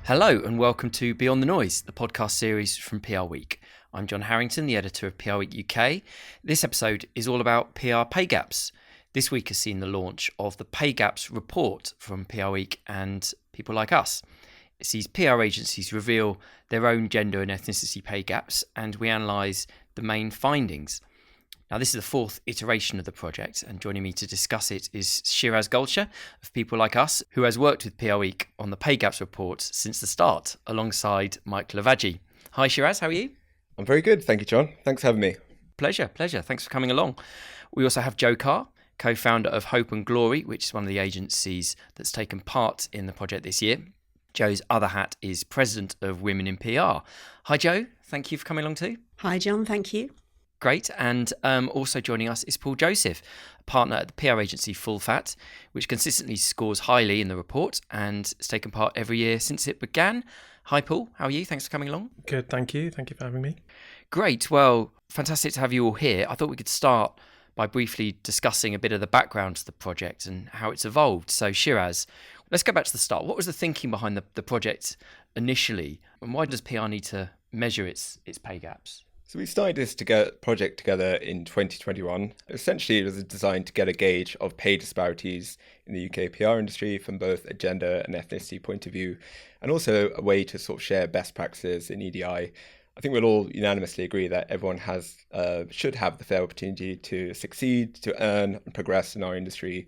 Hello and welcome to Beyond the Noise, the podcast series from PRWeek. I'm John Harrington, the editor of PRWeek UK. This episode is all about PR pay gaps. This week has seen the launch of the Pay Gaps report from PRWeek and people like us. It sees PR agencies reveal their own gender and ethnicity pay gaps, and we analyse the main findings. Now, this is the fourth iteration of the project, and joining me to discuss it is Sheeraz Gulsher of People Like Us, who has worked with PRWeek on the Pay Gaps report since the start, alongside Mike Lavaggi. Hi, Sheeraz, how are you? I'm very good, thank you, John. Thanks for having me. Pleasure. Thanks for coming along. We also have Jo Carr, co-founder of Hope&Glory, which is one of the agencies that's taken part in the project this year. Jo's other hat is president of Women in PR. Hi, Jo. Thank you for coming along too. Hi, John. Thank you. Great. And also joining us is Paul Joseph, a partner at the PR agency Full Fat, which consistently scores highly in the report and has taken part every year since it began. Hi, Paul. How are you? Thanks for coming along. Good, thank you. Thank you for having me. Great. Well, fantastic to have you all here. I thought we could start by briefly discussing a bit of the background to the project and how it's evolved. So, Sheeraz, let's go back to the start. What was the thinking behind the project initially, and why does PR need to measure its pay gaps? So we started this project together in 2021. Essentially, it was designed to get a gauge of pay disparities in the UK PR industry from both a gender and ethnicity point of view, and also a way to sort of share best practices in EDI. I think we'll all unanimously agree that everyone should have the fair opportunity to succeed, to earn and progress in our industry.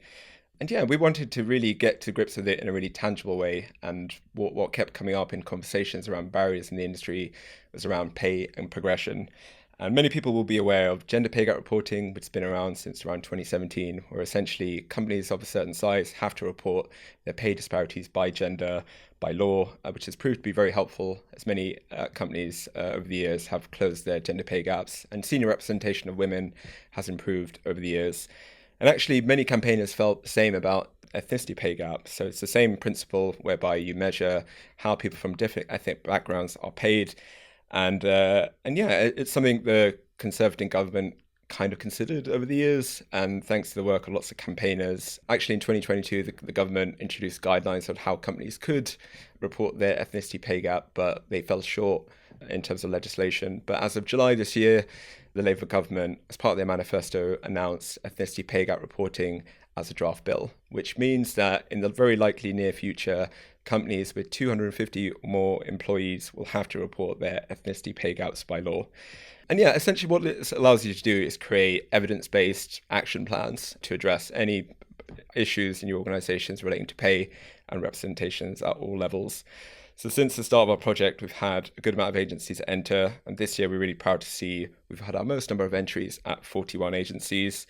And yeah, we wanted to really get to grips with it in a really tangible way. And what kept coming up in conversations around barriers in the industry was around pay and progression. And many people will be aware of gender pay gap reporting, which has been around since around 2017, where essentially companies of a certain size have to report their pay disparities by gender, by law, which has proved to be very helpful, as many companies over the years have closed their gender pay gaps, and senior representation of women has improved over the years. And actually, many campaigners felt the same about ethnicity pay gap. So it's the same principle whereby you measure how people from different ethnic backgrounds are paid. And yeah, it's something the Conservative government kind of considered over the years. And thanks to the work of lots of campaigners, actually in 2022, the government introduced guidelines on how companies could report their ethnicity pay gap, but they fell short in terms of legislation. But as of July this year, the Labour government, as part of their manifesto, announced ethnicity pay gap reporting as a draft bill, which means that in the very likely near future, companies with 250 or more employees will have to report their ethnicity pay gaps by law. And yeah, essentially what this allows you to do is create evidence-based action plans to address any issues in your organisations relating to pay and representations at all levels. So since the start of our project, we've had a good amount of agencies enter, and this year we're really proud to see we've had our most number of entries at 41 agencies.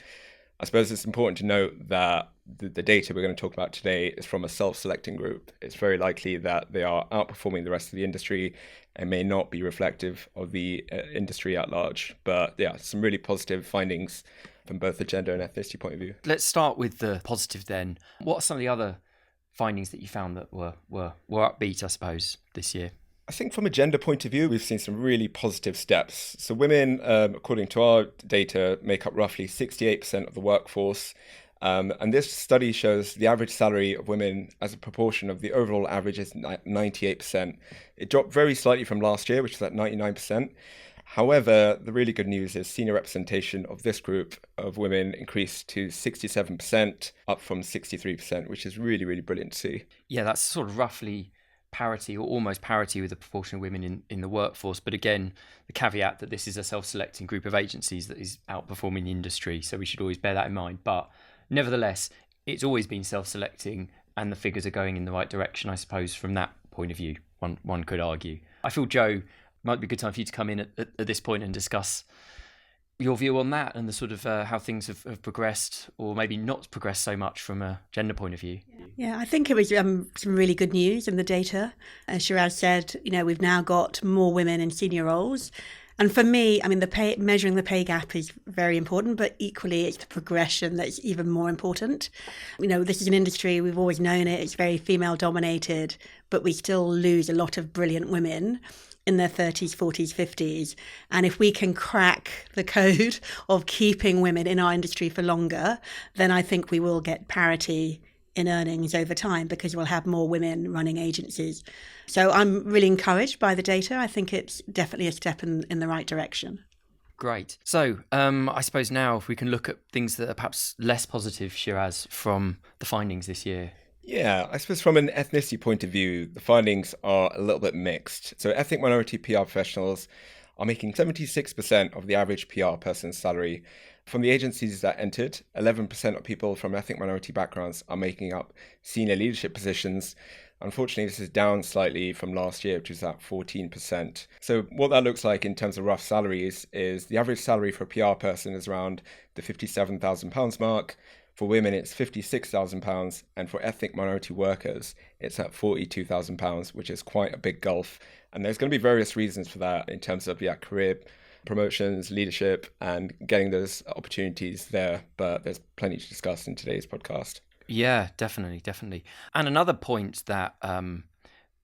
I suppose it's important to note that the data we're going to talk about today is from a self-selecting group. It's very likely that they are outperforming the rest of the industry and may not be reflective of the industry at large. But yeah, some really positive findings from both the gender and ethnicity point of view. Let's start with the positive then. What are some of the other findings that you found that were upbeat, I suppose, this year? I think from a gender point of view, we've seen some really positive steps. So women, according to our data, make up roughly 68% of the workforce. And this study shows the average salary of women as a proportion of the overall average is 98%. It dropped very slightly from last year, which was at 99%. However, the really good news is senior representation of this group of women increased to 67%, up from 63%, which is really, really brilliant to see. Yeah, that's sort of roughly parity or almost parity with the proportion of women in the workforce. But again, the caveat that this is a self-selecting group of agencies that is outperforming the industry. So we should always bear that in mind. But nevertheless, it's always been self-selecting and the figures are going in the right direction, I suppose, from that point of view, one could argue. I feel, Jo, might be a good time for you to come in at this point and discuss your view on that and the sort of how things have progressed or maybe not progressed so much from a gender point of view. Yeah, I think it was some really good news in the data. As Sheeraz said, we've now got more women in senior roles. And for me, I mean, measuring the pay gap is very important, but equally it's the progression that's even more important. This is an industry, we've always known it, it's very female dominated, but we still lose a lot of brilliant women in their 30s, 40s, 50s. And if we can crack the code of keeping women in our industry for longer, then I think we will get parity in earnings over time because we'll have more women running agencies. So I'm really encouraged by the data. I think it's definitely a step in the right direction. Great. So I suppose now if we can look at things that are perhaps less positive, Sheeraz, from the findings this year. Yeah, I suppose from an ethnicity point of view, the findings are a little bit mixed. So ethnic minority PR professionals are making 76% of the average PR person's salary. From the agencies that entered, 11% of people from ethnic minority backgrounds are making up senior leadership positions. Unfortunately, this is down slightly from last year, which was at 14%. So what that looks like in terms of rough salaries is the average salary for a PR person is around the £57,000 mark. For women, it's £56,000, and for ethnic minority workers, it's at £42,000, which is quite a big gulf. And there's going to be various reasons for that in terms of career promotions, leadership, and getting those opportunities there. But there's plenty to discuss in today's podcast. Yeah, definitely. And another point that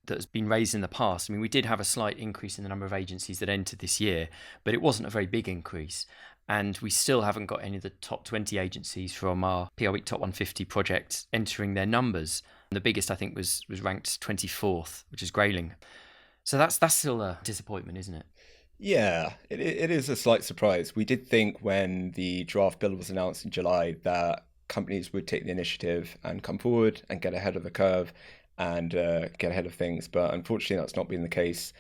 that's been raised in the past, I mean, we did have a slight increase in the number of agencies that entered this year, but it wasn't a very big increase. And we still haven't got any of the top 20 agencies from our PRWeek Top 150 project entering their numbers. And the biggest, I think, was ranked 24th, which is Grayling. So that's still a disappointment, isn't it? Yeah, it is a slight surprise. We did think when the draft bill was announced in July that companies would take the initiative and come forward and get ahead of the curve and get ahead of things. But unfortunately, that's not been the case.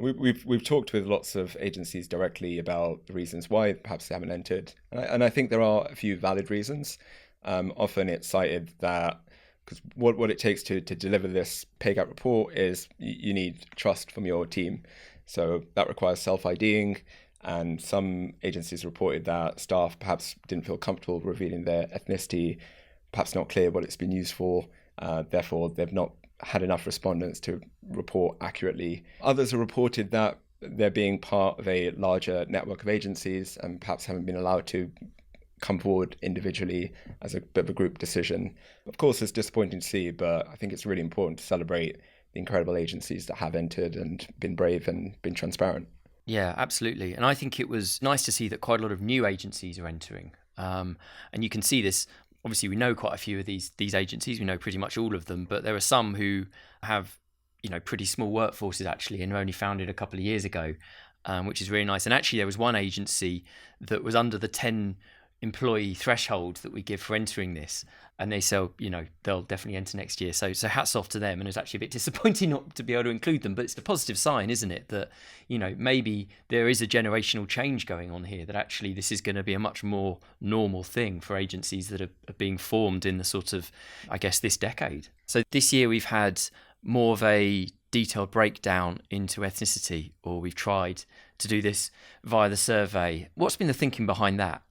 We've talked with lots of agencies directly about the reasons why perhaps they haven't entered. And I think there are a few valid reasons. Often it's cited that because what it takes to deliver this pay gap report is you need trust from your team. So that requires self-IDing. And some agencies reported that staff perhaps didn't feel comfortable revealing their ethnicity, perhaps not clear what it's been used for. Therefore, they've not had enough respondents to report accurately. Others have reported that they're being part of a larger network of agencies and perhaps haven't been allowed to come forward individually as a bit of a group decision. Of course, it's disappointing to see, but I think it's really important to celebrate the incredible agencies that have entered and been brave and been transparent. Yeah, absolutely. And I think it was nice to see that quite a lot of new agencies are entering. And you can see this. Obviously, we know quite a few of these agencies. We know pretty much all of them, but there are some who have, pretty small workforces actually, and were only founded a couple of years ago, which is really nice. And actually, there was one agency that was under the 10 employee threshold that we give for entering this, and they say, they'll definitely enter next year. So hats off to them. And it's actually a bit disappointing not to be able to include them, but it's a positive sign, isn't it? That, maybe there is a generational change going on here, that actually this is going to be a much more normal thing for agencies that are being formed in the sort of, I guess, this decade. So this year we've had more of a detailed breakdown into ethnicity, or we've tried to do this via the survey. What's been the thinking behind that?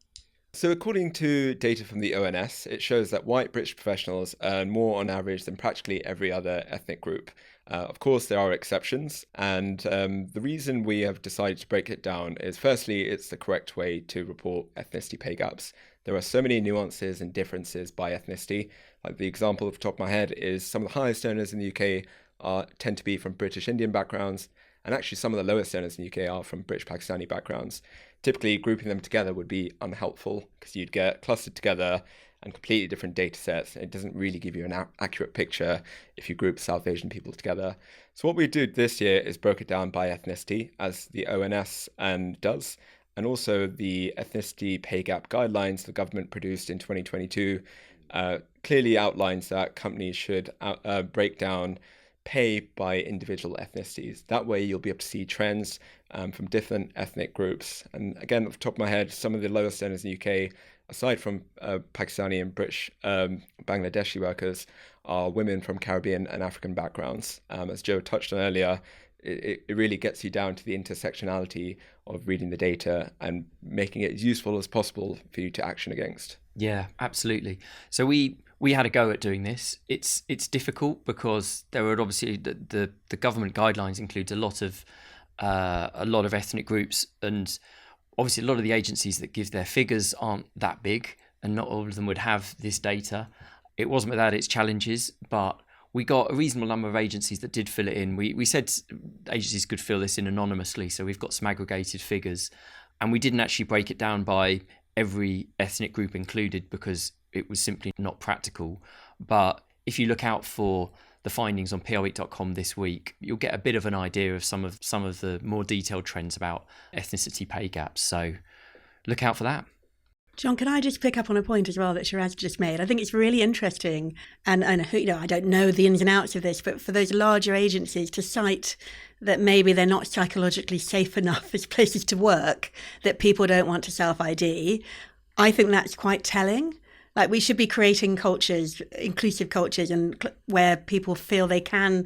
So according to data from the ONS, it shows that white British professionals earn more on average than practically every other ethnic group. Of course, there are exceptions. And the reason we have decided to break it down is, firstly, it's the correct way to report ethnicity pay gaps. There are so many nuances and differences by ethnicity. Like the example off the top of my head is some of the highest earners in the UK tend to be from British Indian backgrounds. And actually, some of the lowest earners in the UK are from British Pakistani backgrounds. Typically, grouping them together would be unhelpful because you'd get clustered together and completely different data sets. It doesn't really give you an accurate picture if you group South Asian people together. So what we did this year is broke it down by ethnicity, as the ONS does, and also the ethnicity pay gap guidelines the government produced in 2022 clearly outlines that companies should break down pay by individual ethnicities. That way you'll be able to see trends from different ethnic groups. And again, off the top of my head, some of the lowest earners in the UK, aside from Pakistani and British Bangladeshi workers, are women from Caribbean and African backgrounds. As Joe touched on earlier, it really gets you down to the intersectionality of reading the data and making it as useful as possible for you to action against. Yeah, absolutely. So we had a go at doing this. It's difficult because there are obviously the government guidelines includes a lot of ethnic groups, and obviously a lot of the agencies that give their figures aren't that big, and not all of them would have this data. It wasn't without its challenges, but we got a reasonable number of agencies that did fill it in. We said agencies could fill this in anonymously, so we've got some aggregated figures, and we didn't actually break it down by every ethnic group included because it was simply not practical. But if you look out for the findings on PRWeek.com this week, you'll get a bit of an idea of some of the more detailed trends about ethnicity pay gaps. So look out for that. John, can I just pick up on a point as well that Sheeraz just made? I think it's really interesting, and I don't know the ins and outs of this, but for those larger agencies to cite that maybe they're not psychologically safe enough as places to work, that people don't want to self-ID, I think that's quite telling. Like, we should be creating cultures, inclusive cultures, and where people feel they can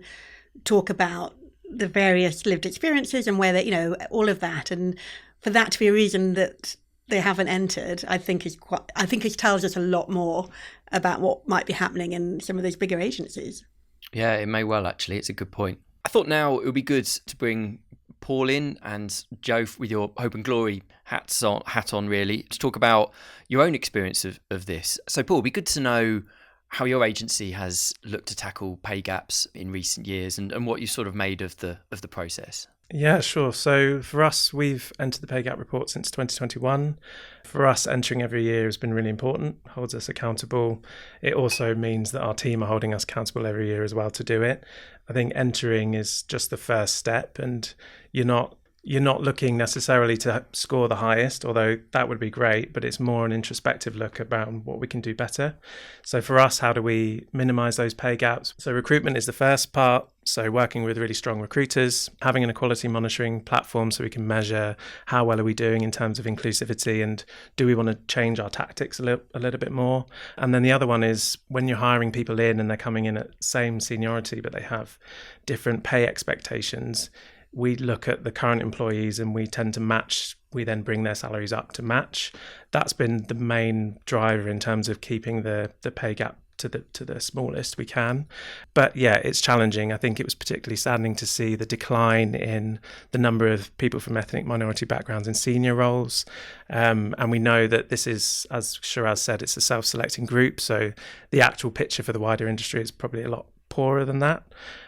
talk about the various lived experiences and where they, all of that, and for that to be a reason that they haven't entered, I think it tells us a lot more about what might be happening in some of those bigger agencies. Yeah, it may well, actually. It's a good point. I thought now it would be good to bring Paul in and Joe with your Hope and Glory hat on really, to talk about your own experience of this. So Paul, it'd be good to know how your agency has looked to tackle pay gaps in recent years and what you sort of made of the process. Yeah, sure. So for us, we've entered the pay gap report since 2021. For us, entering every year has been really important, holds us accountable. It also means that our team are holding us accountable every year as well to do it. I think entering is just the first step, and you're not looking necessarily to score the highest, although that would be great, but it's more an introspective look about what we can do better. So for us, how do we minimize those pay gaps? So recruitment is the first part. So working with really strong recruiters, having an equality monitoring platform so we can measure how well are we doing in terms of inclusivity, and do we want to change our tactics a little bit more? And then the other one is when you're hiring people in and they're coming in at same seniority, but they have different pay expectations, we look at the current employees and we tend to match. We then bring their salaries up to match. That's been the main driver in terms of keeping the pay gap to the smallest we can. But yeah, it's challenging. I think it was particularly saddening to see the decline in the number of people from ethnic minority backgrounds in senior roles. And we know that this is, as Sheeraz said, it's a self-selecting group. So the actual picture for the wider industry is probably a lot poorer than that.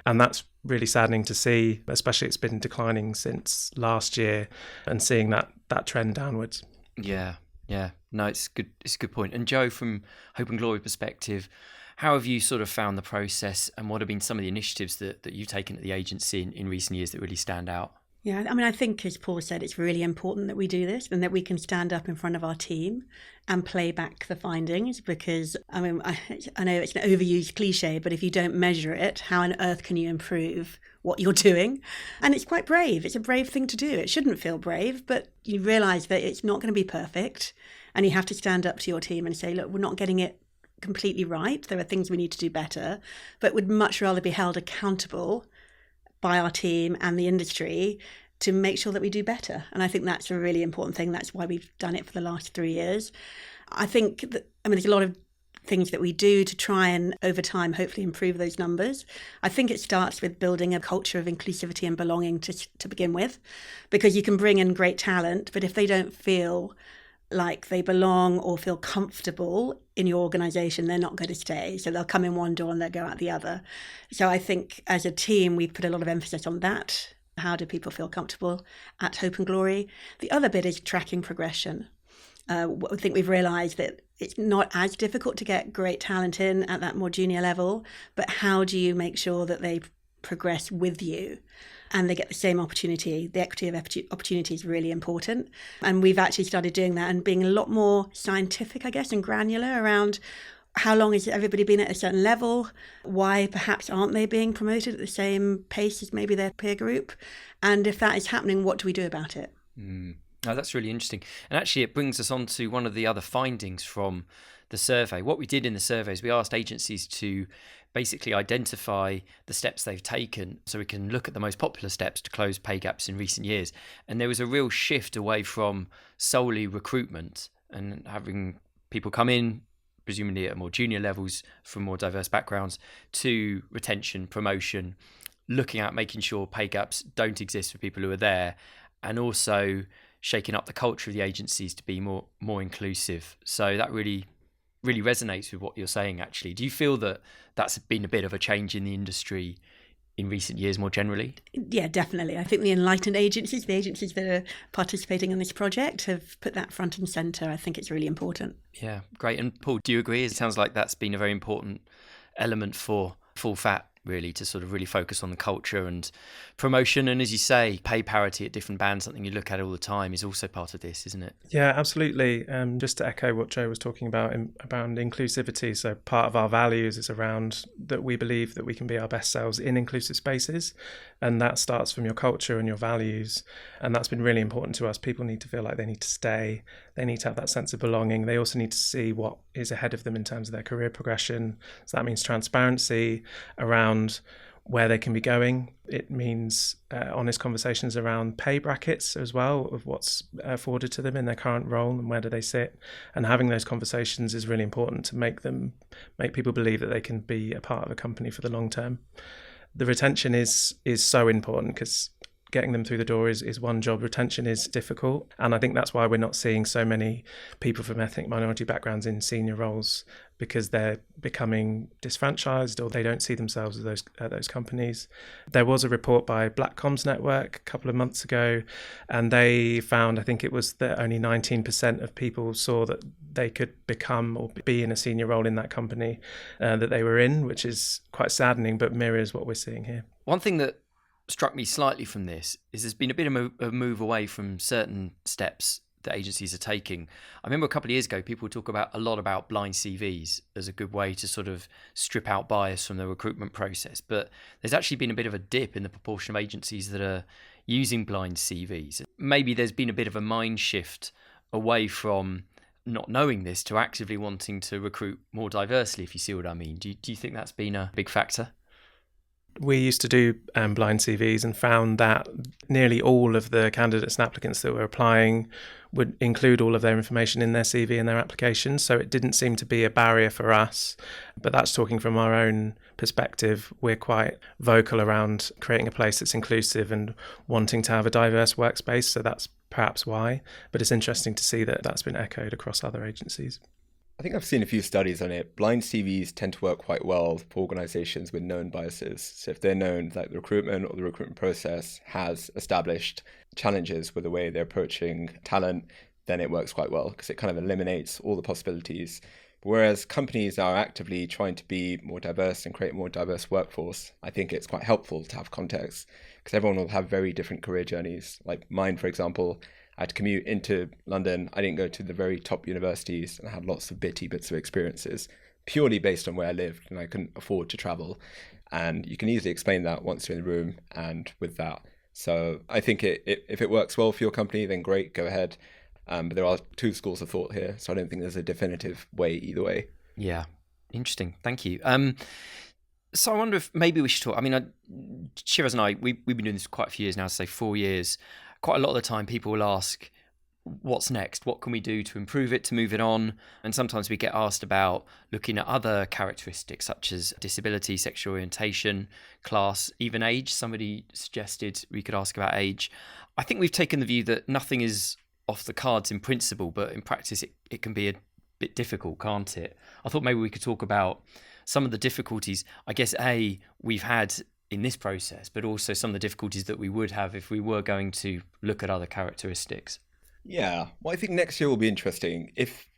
And that's really saddening to see, especially it's been declining since last year, and seeing that trend downwards. Yeah. No, it's good. It's a good point. And Joe, from Hope and Glory perspective, how have you sort of found the process, and what have been some of the initiatives that you've taken at the agency in recent years that really stand out? Yeah, I mean, I think, as Paul said, it's really important that we do this and that we can stand up in front of our team and play back the findings, because, I mean, I know it's an overused cliche, but if you don't measure it, how on earth can you improve what you're doing? And it's quite brave. It's a brave thing to do. It shouldn't feel brave, but you realise that it's not going to be perfect, and you have to stand up to your team and say, look, we're not getting it completely right. There are things we need to do better, but would much rather be held accountable by our team and the industry to make sure that we do better. And I think that's a really important thing. That's why we've done it for the last 3 years. I think that, there's a lot of things that we do to try and, over time, hopefully improve those numbers. I think it starts with building a culture of inclusivity and belonging to begin with, because you can bring in great talent, but if they don't feel like they belong or feel comfortable in your organisation, they're not going to stay. So they'll come in one door and they'll go out the other. So I think as a team, we've put a lot of emphasis on that. How do people feel comfortable at Hope and Glory? The other bit is tracking progression. I think we've realised that it's not as difficult to get great talent in at that more junior level, but how do you make sure that they progress with you and they get the same opportunity? The equity of opportunity is really important. And we've actually started doing that and being a lot more scientific, I guess, and granular around how long has everybody been at a certain level? Why perhaps aren't they being promoted at the same pace as maybe their peer group? And if that is happening, what do we do about it? Oh, that's really interesting. And actually, it brings us on to one of the other findings from the survey. What we did in the survey is we asked agencies to basically identify the steps they've taken so we can look at the most popular steps to close pay gaps in recent years. And there was a real shift away from solely recruitment and having people come in, presumably at more junior levels from more diverse backgrounds, to retention, promotion, looking at making sure pay gaps don't exist for people who are there, and also shaking up the culture of the agencies to be more inclusive. So that really resonates with what you're saying, actually. Do you feel that that's been a bit of a change in the industry in recent years more generally? Yeah, definitely. I think the enlightened agencies, the agencies that are participating in this project, have put that front and centre. I think it's really important. Yeah, great. And Paul, do you agree? It sounds like that's been a very important element for full fat, really, to sort of really focus on the culture and promotion. And as you say, pay parity at different bands, something you look at all the time, is also part of this, isn't it? Yeah, absolutely. Just to echo what Joe was talking about around inclusivity. So part of our values is around that we believe that we can be our best selves in inclusive spaces. And that starts from your culture and your values. And that's been really important to us. People need to feel like they need to stay. They need to have that sense of belonging. They also need to see what is ahead of them in terms of their career progression. So that means transparency around where they can be going. It means honest conversations around pay brackets as well, of what's afforded to them in their current role and where do they sit. And having those conversations is really important to make people believe that they can be a part of a company for the long term. The retention is so important, because getting them through the door is one job. Retention is difficult. And I think that's why we're not seeing so many people from ethnic minority backgrounds in senior roles, because they're becoming disfranchised or they don't see themselves as those companies. There was a report by Black Comms Network a couple of months ago, and they found, I think it was that only 19% of people saw that they could become or be in a senior role in that company that they were in, which is quite saddening, but mirrors what we're seeing here. One thing that struck me slightly from this is there's been a bit of a move away from certain steps that agencies are taking. I remember a couple of years ago, people would talk a lot about blind CVs as a good way to sort of strip out bias from the recruitment process. But there's actually been a bit of a dip in the proportion of agencies that are using blind CVs. Maybe there's been a bit of a mind shift away from not knowing this to actively wanting to recruit more diversely, if you see what I mean. Do you think that's been a big factor? We used to do blind CVs and found that nearly all of the candidates and applicants that were applying would include all of their information in their CV and their application. So it didn't seem to be a barrier for us. But that's talking from our own perspective. We're quite vocal around creating a place that's inclusive and wanting to have a diverse workspace. So that's perhaps why. But it's interesting to see that that's been echoed across other agencies. I think I've seen a few studies on it. Blind CVs tend to work quite well for organizations with known biases. So if they're known that the recruitment or the recruitment process has established challenges with the way they're approaching talent, then it works quite well, because it kind of eliminates all the possibilities. Whereas companies are actively trying to be more diverse and create a more diverse workforce, I think it's quite helpful to have context, because everyone will have very different career journeys. Like mine, for example, I had to commute into London. I didn't go to the very top universities, and I had lots of bits of experiences purely based on where I lived, and I couldn't afford to travel. And you can easily explain that once you're in the room and with that. So I think if it works well for your company, then great, go ahead. But there are two schools of thought here, so I don't think there's a definitive way either way. Yeah, interesting. Thank you. So I wonder if maybe we should talk. I mean, Sheeraz and I, we've been doing this quite a few years now, say 4 years. Quite a lot of the time people will ask, what's next? What can we do to improve it, to move it on? And sometimes we get asked about looking at other characteristics such as disability, sexual orientation, class, even age. Somebody suggested we could ask about age. I think we've taken the view that nothing is off the cards in principle, but in practice it can be a bit difficult, can't it? I thought maybe we could talk about some of the difficulties, I guess, we've had in this process, but also some of the difficulties that we would have if we were going to look at other characteristics. Yeah, well, I think next year will be interesting. If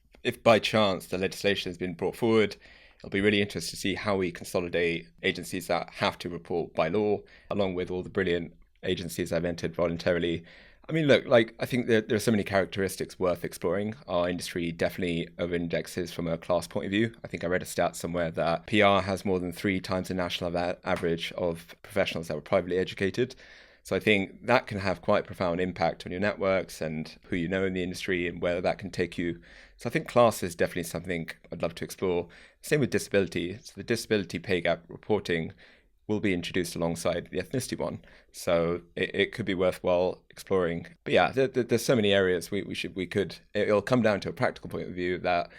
by chance the legislation has been brought forward, it'll be really interesting to see how we consolidate agencies that have to report by law, along with all the brilliant agencies that have entered voluntarily. I mean, look, I think there are so many characteristics worth exploring. Our industry definitely over-indexes from a class point of view. I think I read a stat somewhere that PR has more than 3 times the national average of professionals that were privately educated. So I think that can have quite a profound impact on your networks and who you know in the industry and where that can take you. So I think class is definitely something I'd love to explore. Same with disability. So the disability pay gap reporting will be introduced alongside the ethnicity one. So it could be worthwhile exploring. But yeah, there's so many areas we could. It'll come down to a practical point of view that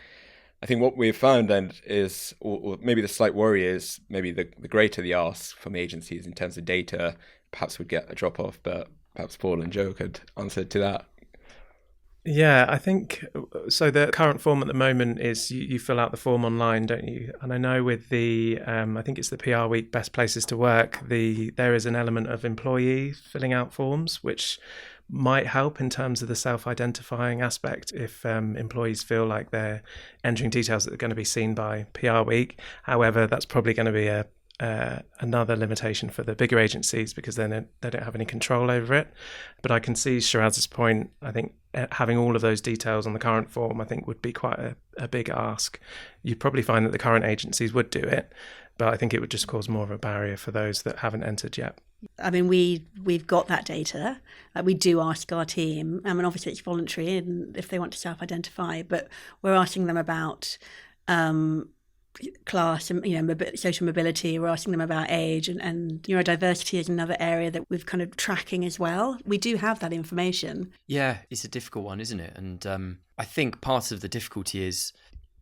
I think what we've found is, or maybe the slight worry is, maybe the greater the ask from agencies in terms of data, perhaps we'd get a drop off, but perhaps Paul and Joe could answer to that. Yeah, I think so. The current form at the moment is you fill out the form online, don't you? And I know with the, I think it's the PRWeek Best Places to Work, there is an element of employees filling out forms, which might help in terms of the self-identifying aspect if employees feel like they're entering details that are going to be seen by PR Week. However, that's probably going to be another limitation for the bigger agencies because then they don't have any control over it. But I can see Sheeraz's point. I think having all of those details on the current form, I think, would be quite a big ask. You'd probably find that the current agencies would do it, but I think it would just cause more of a barrier for those that haven't entered yet. I mean, we've got that data. We do ask our team. I mean, obviously it's voluntary, and if they want to self-identify, but we're asking them about class and social mobility. We're asking them about age, and neurodiversity is another area that we've kind of tracking as well. We do have that information. Yeah, it's a difficult one, isn't it? And I think part of the difficulty is,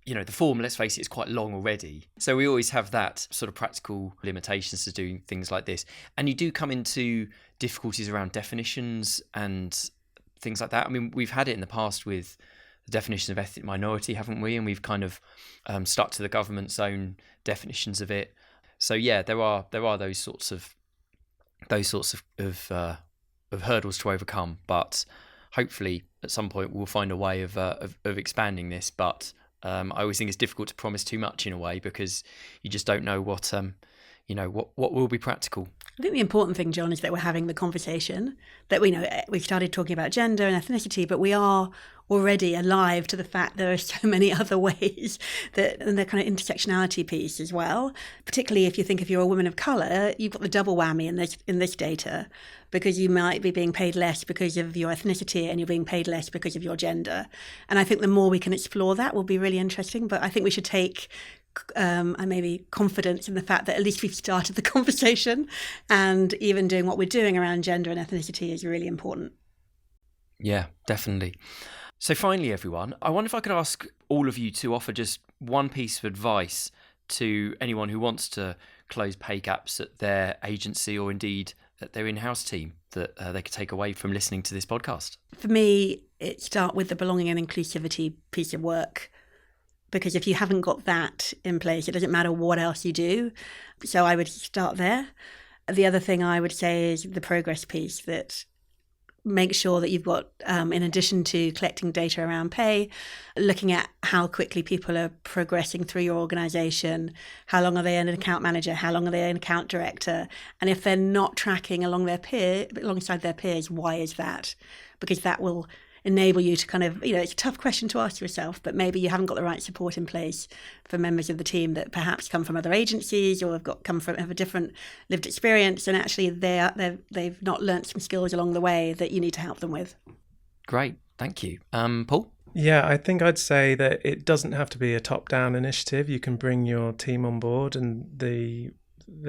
the form, let's face it, is quite long already. So we always have that sort of practical limitations to doing things like this. And you do come into difficulties around definitions and things like that. I mean, we've had it in the past with the definition of ethnic minority, haven't we? And we've kind of stuck to the government's own definitions of it. So yeah, there are those sorts of hurdles to overcome. But hopefully, at some point, we'll find a way of expanding this. But I always think it's difficult to promise too much in a way because you just don't know what will be practical. I think the important thing, John, is that we're having the conversation, that we've started talking about gender and ethnicity, but we are already alive to the fact there are so many other ways and the kind of intersectionality piece as well. Particularly if you think if you're a woman of colour, you've got the double whammy in this data, because you might be being paid less because of your ethnicity and you're being paid less because of your gender. And I think the more we can explore that will be really interesting. But I think we should take and maybe confidence in the fact that at least we've started the conversation, and even doing what we're doing around gender and ethnicity is really important. Yeah, definitely. So finally, everyone, I wonder if I could ask all of you to offer just one piece of advice to anyone who wants to close pay gaps at their agency or indeed at their in-house team that they could take away from listening to this podcast. For me, it starts with the belonging and inclusivity piece of work. Because if you haven't got that in place, it doesn't matter what else you do. So I would start there. The other thing I would say is the progress piece, that make sure that you've got, in addition to collecting data around pay, looking at how quickly people are progressing through your organisation, how long are they an account manager, how long are they an account director, and if they're not tracking alongside their peers, why is that? Because that will enable you to kind of, it's a tough question to ask yourself, but maybe you haven't got the right support in place for members of the team that perhaps come from other agencies or have a different lived experience, and actually they've not learnt some skills along the way that you need to help them with. Great, thank you. Paul? Yeah, I think I'd say that it doesn't have to be a top-down initiative. You can bring your team on board, and the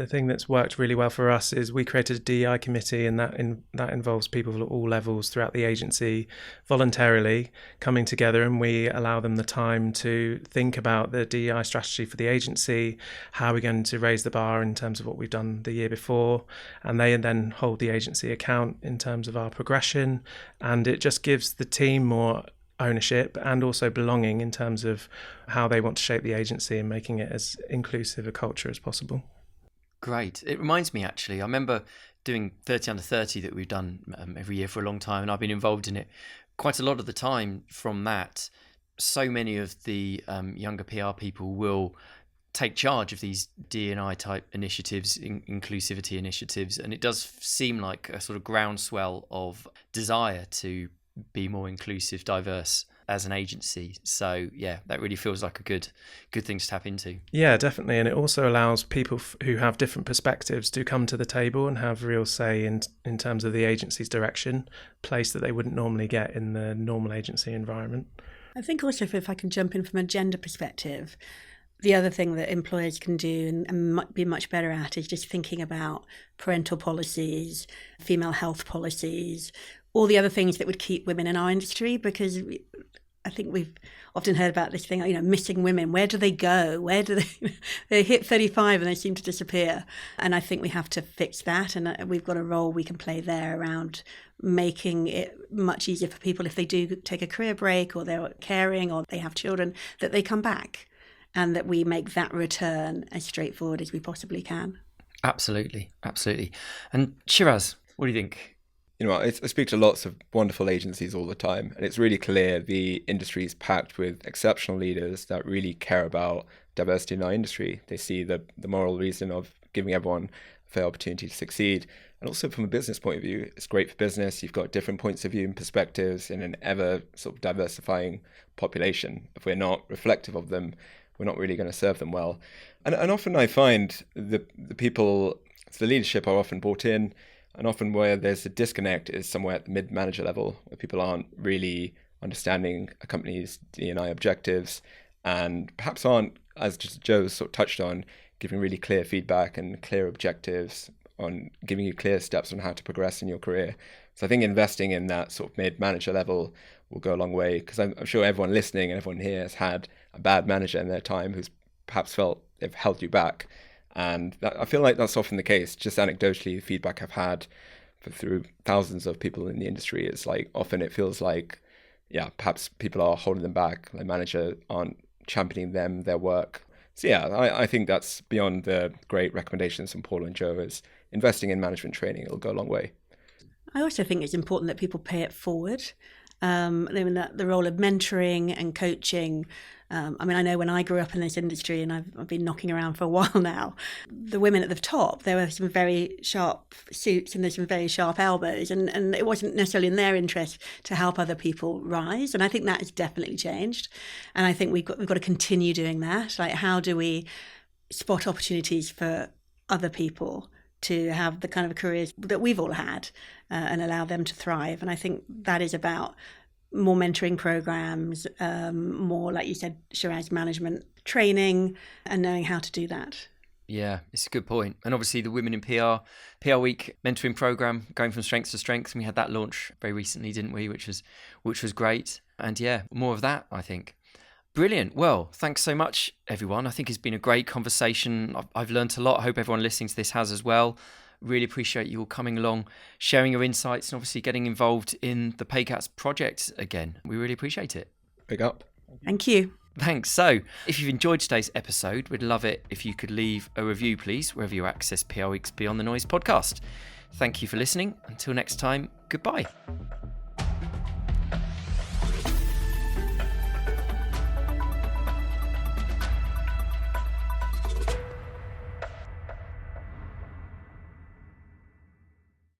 thing that's worked really well for us is we created a DEI committee, and that involves people at all levels throughout the agency voluntarily coming together, and we allow them the time to think about the DEI strategy for the agency, how we're going to raise the bar in terms of what we've done the year before, and they then hold the agency account in terms of our progression, and it just gives the team more ownership and also belonging in terms of how they want to shape the agency and making it as inclusive a culture as possible. Great. It reminds me, actually, I remember doing 30 under 30 that we've done every year for a long time, and I've been involved in it quite a lot of the time. From that, so many of the younger PR people will take charge of these D&I type initiatives, inclusivity initiatives, and it does seem like a sort of groundswell of desire to be more inclusive, diverse as an agency. So yeah, that really feels like a good thing to tap into. Yeah, definitely. And it also allows people who have different perspectives to come to the table and have real say in terms of the agency's direction, place that they wouldn't normally get in the normal agency environment. I think also, if I can jump in from a gender perspective, the other thing that employers can do and might be much better at is just thinking about parental policies, female health policies, all the other things that would keep women in our industry, because I think we've often heard about this thing, missing women. Where do they go? Where do they hit 35 and they seem to disappear? And I think we have to fix that. And we've got a role we can play there around making it much easier for people, if they do take a career break or they're caring or they have children, that they come back, and that we make that return as straightforward as we possibly can. Absolutely. And Sheeraz, what do you think? I speak to lots of wonderful agencies all the time, and it's really clear the industry is packed with exceptional leaders that really care about diversity in our industry. They see the moral reason of giving everyone a fair opportunity to succeed. And also from a business point of view, it's great for business. You've got different points of view and perspectives in an ever sort of diversifying population. If we're not reflective of them, we're not really going to serve them well. And often I find the people, the leadership are often brought in, and often where there's a disconnect is somewhere at the mid-manager level, where people aren't really understanding a company's D&I objectives, and perhaps aren't, as just Joe sort of touched on, giving really clear feedback and clear objectives, on giving you clear steps on how to progress in your career. So I think investing in that sort of mid-manager level will go a long way, because I'm sure everyone listening and everyone here has had a bad manager in their time who's perhaps felt they've held you back. And I feel like that's often the case. Just anecdotally, the feedback I've had through thousands of people in the industry, it's like often it feels like, perhaps people are holding them back. Their manager aren't championing them, their work. So I think that's beyond the great recommendations from Paul and Joe. Is investing in management training, it'll go a long way. I also think it's important that people pay it forward. That the role of mentoring and coaching. I know when I grew up in this industry, and I've been knocking around for a while now, the women at the top, there were some very sharp suits and there's some very sharp elbows, and it wasn't necessarily in their interest to help other people rise. And I think that has definitely changed. And I think we've got to continue doing that. Like, how do we spot opportunities for other people to have the kind of careers that we've all had, and allow them to thrive? And I think that is about more mentoring programs, more, like you said, Sheeraz, management training, and knowing how to do that. Yeah, it's a good point. And obviously the Women in PR Week mentoring program, going from strength to strength. And we had that launch very recently, didn't we? Which was great. And more of that, I think. Brilliant. Well, thanks so much, everyone. I think it's been a great conversation. I've learned a lot. I hope everyone listening to this has as well. Really appreciate you all coming along, sharing your insights, and obviously getting involved in the Pay Gaps project again. We really appreciate it. Big up. Thank you. Thanks. So, if you've enjoyed today's episode, we'd love it if you could leave a review, please, wherever you access PR Week's Beyond the Noise podcast. Thank you for listening. Until next time, goodbye.